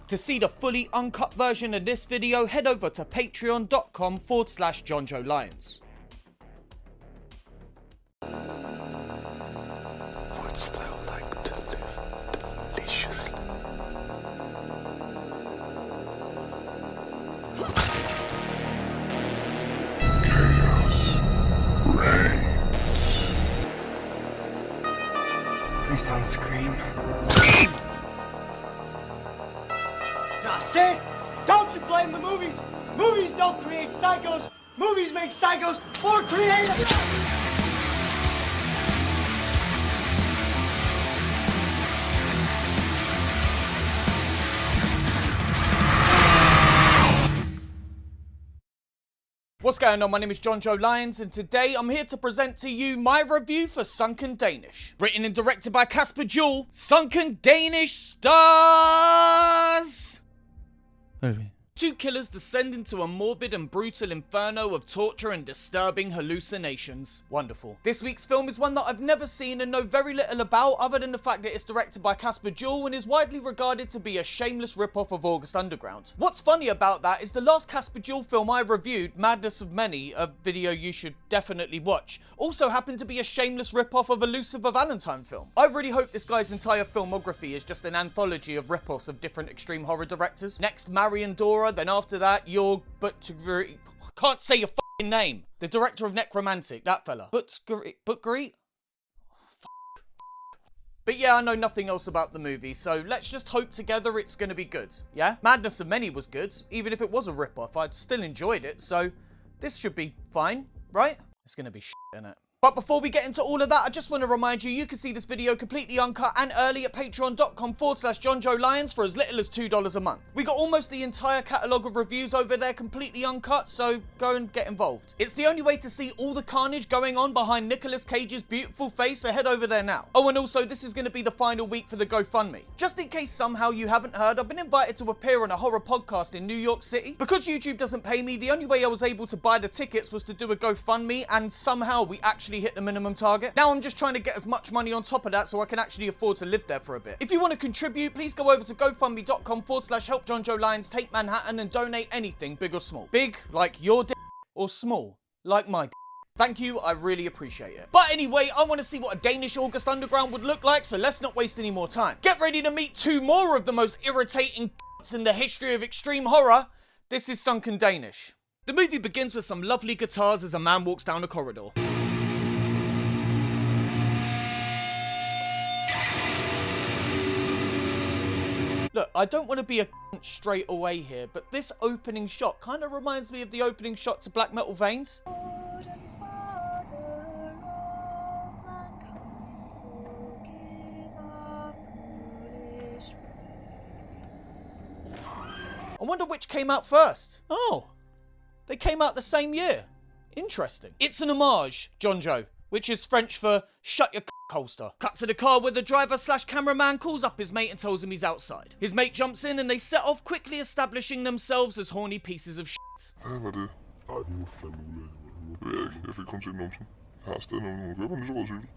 To see the fully uncut version of this video, head over to patreon.com/JohnJoeLyons. What's that like to live deliciously? Chaos reigns. Please don't scream. Nah, Sid, don't you blame the movies. Movies don't create psychos. Movies make psychos more creative. What's going on? My name is John Joe Lyons, and today I'm here to present to you my review for Sunken Danish. Written and directed by Casper Juhl, Sunken Danish stars... Two killers descend into a morbid and brutal inferno of torture and disturbing hallucinations. Wonderful. This week's film is one that I've never seen and know very little about, other than the fact that it's directed by Casper Juhl and is widely regarded to be a shameless rip-off of August Underground. What's funny about that is the last Casper Juhl film I reviewed, Madness of Many, a video you should definitely watch, also happened to be a shameless rip-off of a Lucifer Valentine film. I really hope this guy's entire filmography is just an anthology of rip-offs of different extreme horror directors. Next, Marion Dora, then after that, Jörg Buttgereit. I can't say your fucking name. The director of Necromantic, that fella. Buttgereit? But yeah, I know nothing else about the movie, so let's just hope together it's gonna be good, yeah? Madness of Many was good. Even if it was a rip-off, I still enjoyed it, so this should be fine, right? It's gonna be shit, innit? But before we get into all of that, I just want to remind you, you can see this video completely uncut and early at patreon.com/JohnJoeLyons for as little as $2 a month. We got almost the entire catalogue of reviews over there completely uncut, so go and get involved. It's the only way to see all the carnage going on behind Nicolas Cage's beautiful face, so head over there now. Oh, and also, this is going to be the final week for the GoFundMe. Just in case somehow you haven't heard, I've been invited to appear on a horror podcast in New York City. Because YouTube doesn't pay me, the only way I was able to buy the tickets was to do a GoFundMe, and somehow we actually hit the minimum target. Now I'm just trying to get as much money on top of that so I can actually afford to live there for a bit. If you want to contribute, please go over to gofundme.com/helpjohnjoellyons, take Manhattan, and donate anything, big or small. Big, like your dick, or small, like my dick. Thank you, I really appreciate it. But anyway, I want to see what a Danish August Underground would look like, so let's not waste any more time. Get ready to meet two more of the most irritating in the history of extreme horror. This is Sunken Danish. The movie begins with some lovely guitars as a man walks down a corridor. Look, I don't want to be a straight away here, but this opening shot kind of reminds me of the opening shot to Black Metal Veins. I wonder which came out first. Oh, they came out the same year. Interesting. It's an homage, John Joe, which is French for shut your holster. Cut to the car where the driver/cameraman calls up his mate and tells him he's outside. His mate jumps in and they set off, quickly establishing themselves as horny pieces of shit. Hvad var det? Ej, det var fandme ulækkert. Det ved jeg ikke. Jeg fik kun set numsen. Jeg har stadig nogen køber en lyserød cykel.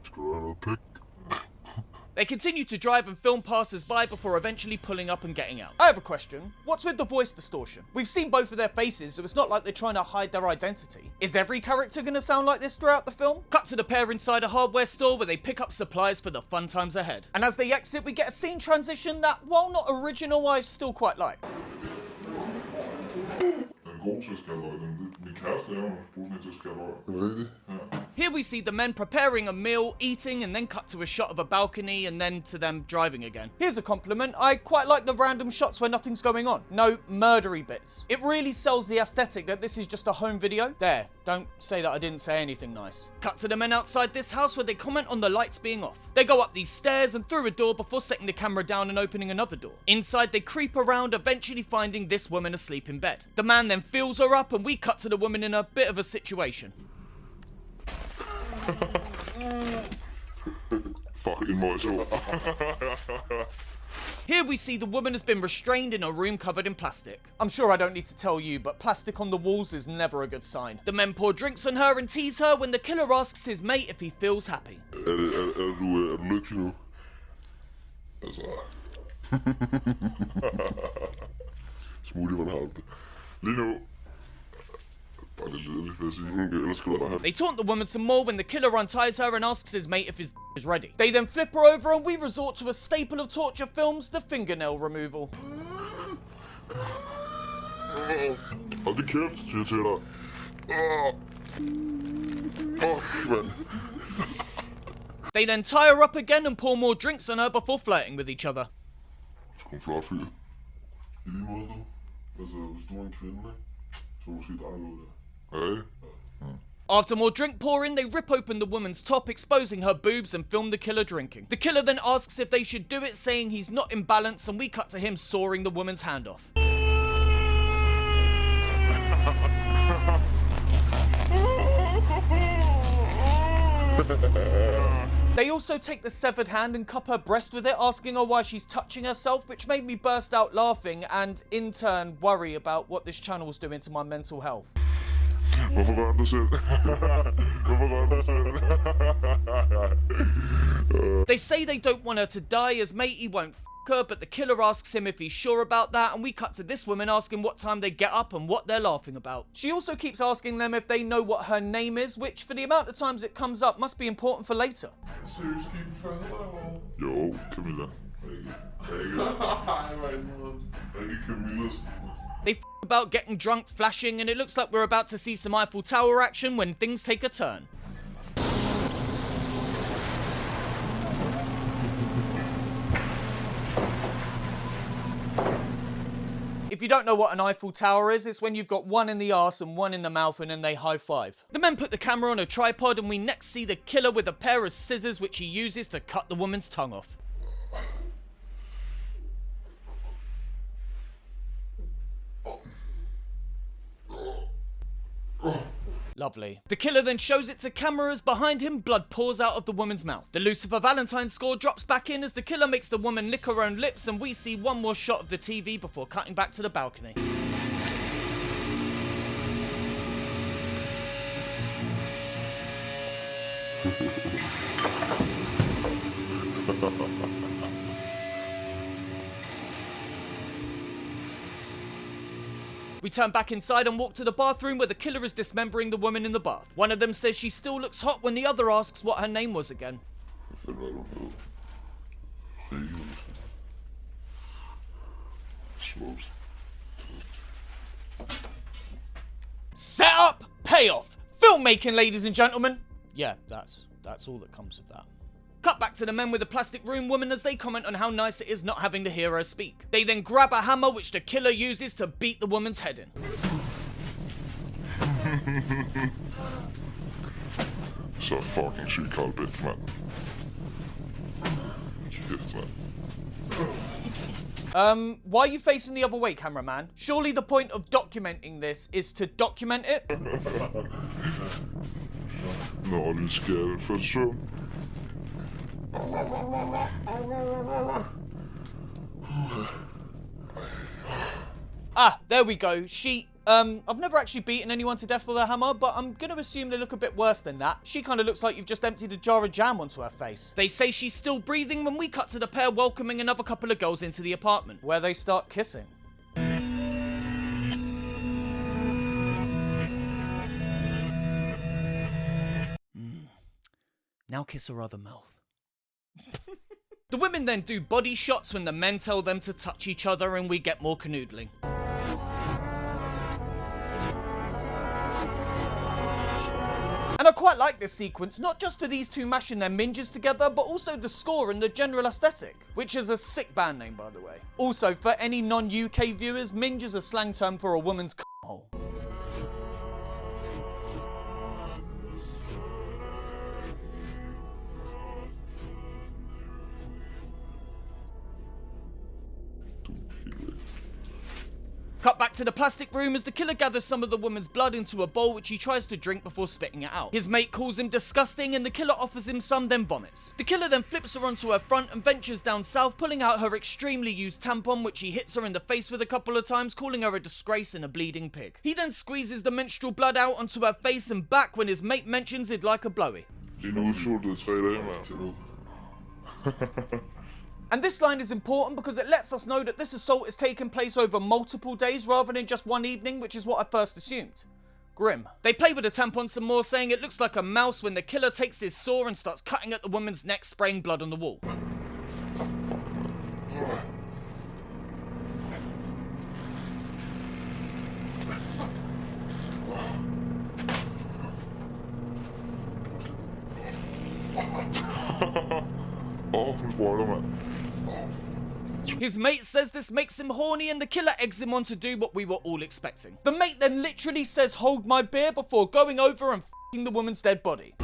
Skal du have noget pik? They continue to drive and film passers-by before eventually pulling up and getting out. I have a question. What's with the voice distortion? We've seen both of their faces, so it's not like they're trying to hide their identity. Is every character gonna sound like this throughout the film? Cut to the pair inside a hardware store where they pick up supplies for the fun times ahead. And as they exit, we get a scene transition that, while not original, I still quite like. Here we see the men preparing a meal, eating, and then cut to a shot of a balcony, and then to them driving again. Here's a compliment. I quite like the random shots where nothing's going on. No murdery bits. It really sells the aesthetic that this is just a home video. There, don't say that I didn't say anything nice. Cut to the men outside this house where they comment on the lights being off. They go up these stairs and through a door before setting the camera down and opening another door. Inside, they creep around, eventually finding this woman asleep in bed. The man then fills her up, and we cut to the woman in a bit of a situation. Fucking morsel. Here we see the woman has been restrained in a room covered in plastic. I'm sure I don't need to tell you, but plastic on the walls is never a good sign. The men pour drinks on her and tease her when the killer asks his mate if he feels happy. Er du lykkelig nu? Altså... Smoothie var det alt. Lige nu. Bare lidt ledeligt, vil jeg sige. Ellers skulle jeg bare have. They taunt the woman some more when the killer unties her and asks his mate if his is ready. They then flip her over and we resort to a staple of torture films, the fingernail removal. Hold det kæft, siger jeg til dig. Fuck, mand. They then tie her up again and pour more drinks on her before flirting with each other. Sgu en flot fyr. I lige måde, du. Altså, hvis du er en kvinde, så måske dig noget der. Hey. After more drink pouring, they rip open the woman's top, exposing her boobs and film the killer drinking. The killer then asks if they should do it, saying he's not in balance, and we cut to him sawing the woman's hand off. They also take the severed hand and cup her breast with it, asking her why she's touching herself, which made me burst out laughing and, in turn, worry about what this channel's doing to my mental health. Hvorfor rører du selv? Hvorfor rører du selv? They say they don't want her to die as matey won't her, but the killer asks him if he's sure about that, and we cut to this woman asking what time they get up and what they're laughing about. She also keeps asking them if they know what her name is, which for the amount of times it comes up must be important for later. Seriøst, kan I fader? Jo, Camilla. Ikke Camillas. They about getting drunk, flashing, and it looks like we're about to see some Eiffel Tower action when things take a turn. If you don't know what an Eiffel Tower is, it's when you've got one in the arse and one in the mouth and then they high five. The men put the camera on a tripod and we next see the killer with a pair of scissors which he uses to cut the woman's tongue off. Lovely. The killer then shows it to cameras behind him, blood pours out of the woman's mouth. The Lucifer Valentine score drops back in as the killer makes the woman lick her own lips and we see one more shot of the TV before cutting back to the balcony. We turn back inside and walk to the bathroom where the killer is dismembering the woman in the bath. One of them says she still looks hot when the other asks what her name was again. Set up, payoff. Filmmaking, ladies and gentlemen. Yeah, that's all that comes of that. Cut back to the men with the plastic room woman as they comment on how nice it is not having to hear her speak. They then grab a hammer which the killer uses to beat the woman's head in. Så fucking syg Carl Bent, mand. Kæft, mand. Why are you facing the other way, cameraman? Surely the point of documenting this is to document it? Nå, lige skal for søvn. Ah, there we go. She, I've never actually beaten anyone to death with a hammer, but I'm gonna assume they look a bit worse than that. She kind of looks like you've just emptied a jar of jam onto her face. They say she's still breathing when we cut to the pair welcoming another couple of girls into the apartment, where they start kissing. Now kiss her other mouth. The women then do body shots when the men tell them to touch each other and we get more canoodling. And I quite like this sequence, not just for these two mashing their minges together, but also the score and the general aesthetic, which is a sick band name, by the way. Also, for any non-UK viewers, minge is a slang term for a woman's c***hole. Cut back to the plastic room as the killer gathers some of the woman's blood into a bowl which he tries to drink before spitting it out. His mate calls him disgusting and the killer offers him some, then vomits. The killer then flips her onto her front and ventures down south, pulling out her extremely used tampon which he hits her in the face with a couple of times, calling her a disgrace and a bleeding pig. He then squeezes the menstrual blood out onto her face and back when his mate mentions he'd like a blowy. And this line is important because it lets us know that this assault is taking place over multiple days rather than just one evening, which is what I first assumed. Grim. They play with the tampon some more, saying it looks like a mouse when the killer takes his saw and starts cutting at the woman's neck, spraying blood on the wall. From spoiler, man. His mate says this makes him horny and the killer eggs him on to do what we were all expecting. The mate then literally says, "Hold my beer," before going over and f***ing the woman's dead body.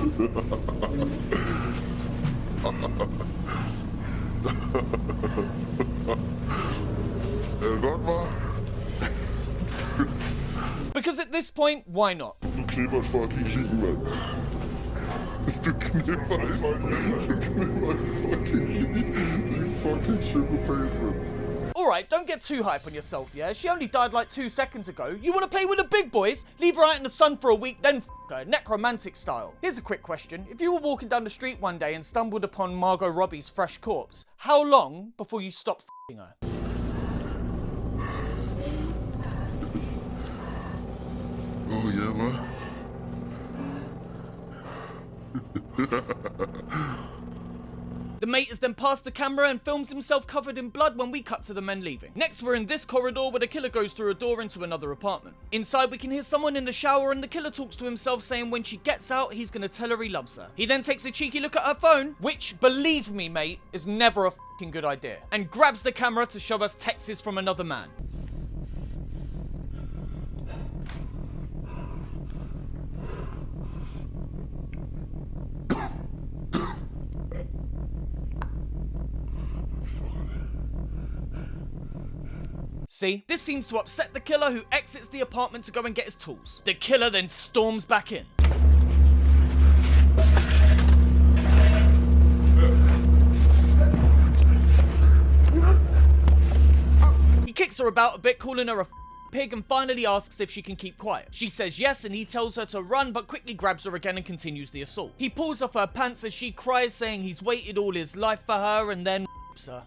Because at this point, why not? Du knipper fucking ligen, mand. Du knipper fucking ligen. Du fucking psykopat, man. Alright, don't get too hype on yourself, yeah? She only died like 2 seconds ago. You want to play with the big boys? Leave her out in the sun for a week, then f*** her, necromantic style. Here's a quick question. If you were walking down the street one day and stumbled upon Margot Robbie's fresh corpse, how long before you stop f***ing her? Oh, yeah, man. The mate is then past the camera and films himself covered in blood when we cut to the men leaving. Next, we're in this corridor where the killer goes through a door into another apartment. Inside, we can hear someone in the shower and the killer talks to himself, saying when she gets out, he's gonna tell her he loves her. He then takes a cheeky look at her phone, which, believe me, mate, is never a fucking good idea, and grabs the camera to show us texts from another man. See, this seems to upset the killer, who exits the apartment to go and get his tools. The killer then storms back in. He kicks her about a bit, calling her a pig, and finally asks if she can keep quiet. She says yes, and he tells her to run, but quickly grabs her again and continues the assault. He pulls off her pants as she cries, saying he's waited all his life for her, and then her.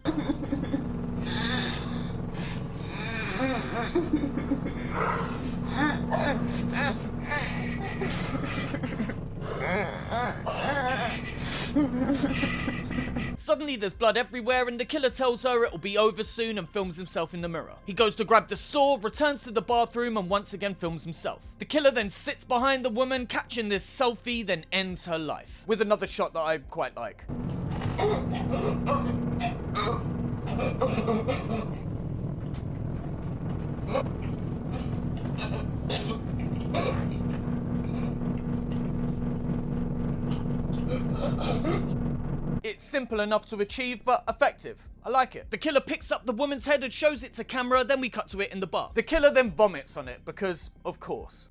Suddenly there's blood everywhere and the killer tells her it'll be over soon and films himself in the mirror. He goes to grab the saw, returns to the bathroom and once again films himself. The killer then sits behind the woman, catching this selfie, then ends her life. With another shot that I quite like. It's simple enough to achieve, but effective. I like it. The killer picks up the woman's head and shows it to camera, then we cut to it in the bath. The killer then vomits on it, because, of course.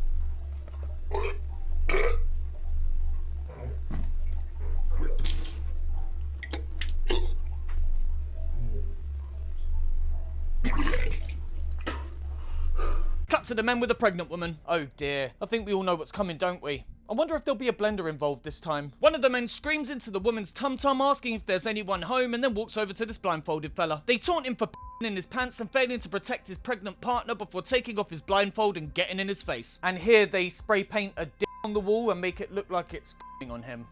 Cut to the men with a pregnant woman. Oh dear. I think we all know what's coming, don't we? I wonder if there'll be a blender involved this time. One of the men screams into the woman's tum-tum, asking if there's anyone home, and then walks over to this blindfolded fella. They taunt him for in his pants and failing to protect his pregnant partner before taking off his blindfold and getting in his face. And here they spray paint a dick on the wall and make it look like it's on him.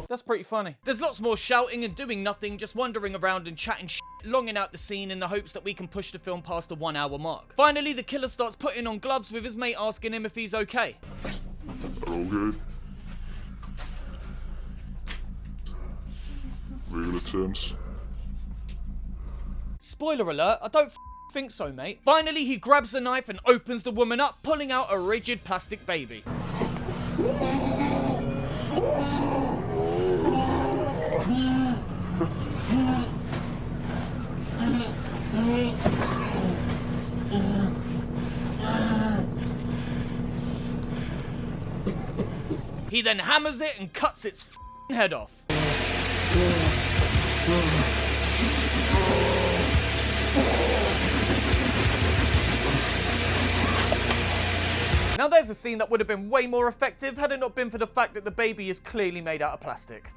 That's pretty funny. There's lots more shouting and doing nothing, just wandering around and chatting shit, longing out the scene in the hopes that we can push the film past the 1 hour mark. Finally, the killer starts putting on gloves with his mate asking him if he's okay. Okay. Really tense. Spoiler alert, I don't think so, mate. Finally, he grabs a knife and opens the woman up, pulling out a rigid plastic baby. He then hammers it and cuts its head off. Now there's a scene that would have been way more effective had it not been for the fact that the baby is clearly made out of plastic.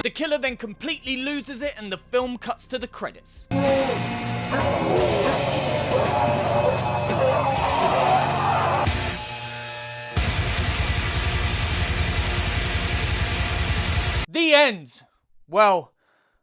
The killer then completely loses it and the film cuts to the credits. The end! Well,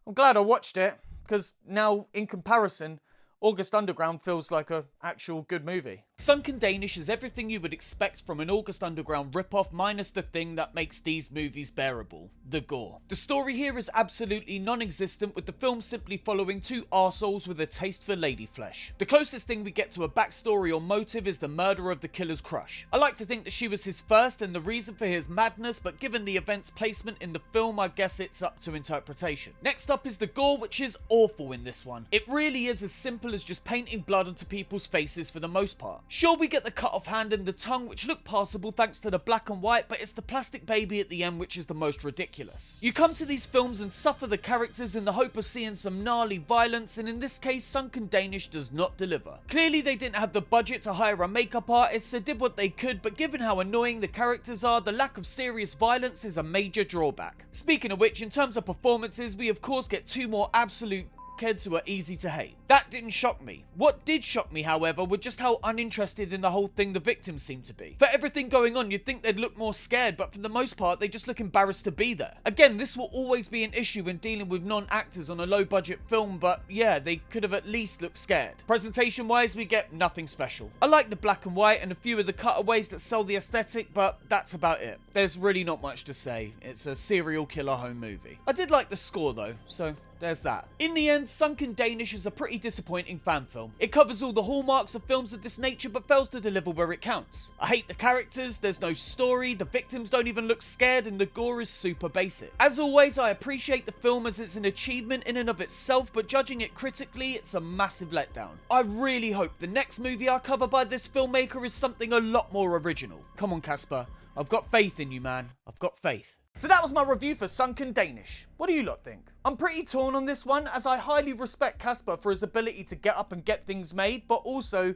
I'm glad I watched it, because now, in comparison, August Underground feels like an actual good movie. Sunken Danish is everything you would expect from an August Underground ripoff, minus the thing that makes these movies bearable: the gore. The story here is absolutely non-existent, with the film simply following two arseholes with a taste for lady flesh. The closest thing we get to a backstory or motive is the murder of the killer's crush. I like to think that she was his first and the reason for his madness, but given the event's placement in the film, I guess it's up to interpretation. Next up is the gore, which is awful in this one. It really is as simple as just painting blood onto people's faces for the most part. Sure, we get the cut off hand and the tongue, which look passable thanks to the black and white, but it's the plastic baby at the end which is the most ridiculous. You come to these films and suffer the characters in the hope of seeing some gnarly violence, and in this case, Sunken Danish does not deliver. Clearly they didn't have the budget to hire a makeup artist, so did what they could, but given how annoying the characters are, the lack of serious violence is a major drawback. Speaking of which, in terms of performances, we of course get two more absolute kids who are easy to hate. That didn't shock me. What did shock me, however, were just how uninterested in the whole thing the victims seemed to be. For everything going on, you'd think they'd look more scared, but for the most part, they just look embarrassed to be there. Again, this will always be an issue when dealing with non-actors on a low-budget film, but yeah, they could have at least looked scared. Presentation-wise, we get nothing special. I like the black and white and a few of the cutaways that sell the aesthetic, but that's about it. There's really not much to say. It's a serial killer home movie. I did like the score though, so there's that. In the end, Sunken Danish is a pretty disappointing fan film. It covers all the hallmarks of films of this nature, but fails to deliver where it counts. I hate the characters, there's no story, the victims don't even look scared, and the gore is super basic. As always, I appreciate the film as it's an achievement in and of itself, but judging it critically, it's a massive letdown. I really hope the next movie I cover by this filmmaker is something a lot more original. Come on, Casper. I've got faith in you, man. I've got faith. So that was my review for Sunken Danish. What do you lot think? I'm pretty torn on this one, as I highly respect Casper for his ability to get up and get things made, but also,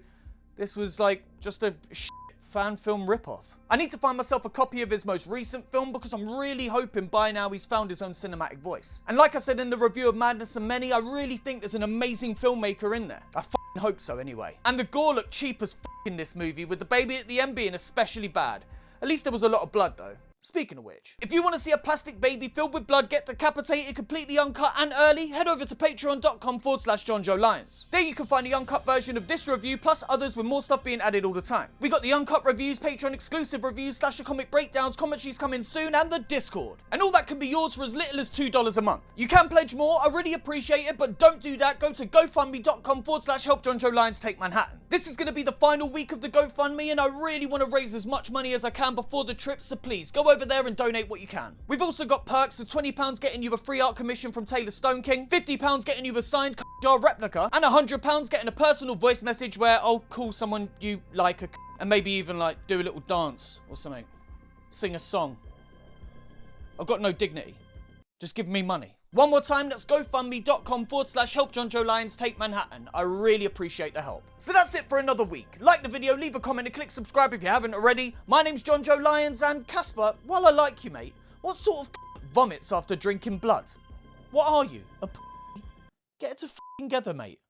this was like just a fan film ripoff. I need to find myself a copy of his most recent film because I'm really hoping by now he's found his own cinematic voice. And like I said in the review of Madness and Many, I really think there's an amazing filmmaker in there. I hope so anyway. And the gore looked cheap as in this movie, with the baby at the end being especially bad. At least there was a lot of blood though. Speaking of which, if you want to see a plastic baby filled with blood get decapitated completely uncut and early, head over to patreon.com/JohnJoeLyons. There you can find the uncut version of this review, plus others with more stuff being added all the time. We got the uncut reviews, Patreon exclusive reviews, slasher comic breakdowns, commentaries coming soon, and the Discord. And all that can be yours for as little as $2 a month. You can pledge more, I really appreciate it, but don't do that. Go to gofundme.com/HelpJohnJoeLyons Take Manhattan. This is going to be the final week of the GoFundMe, and I really want to raise as much money as I can before the trip, so please go over there and donate what you can. We've also got perks of £20 getting you a free art commission from Taylor Stone King, £50 getting you a signed jar replica, and £100 getting a personal voice message where I'll call someone you like and maybe even like do a little dance or something. Sing a song. I've got no dignity. Just give me money. One more time, that's gofundme.com/HelpJohnJoeLyons Take Manhattan. I really appreciate the help. So that's it for another week. Like the video, leave a comment and click subscribe if you haven't already. My name's John Joe Lyons, and Casper, while I like you, mate, what sort of vomits after drinking blood? What are you? A Get it together, mate.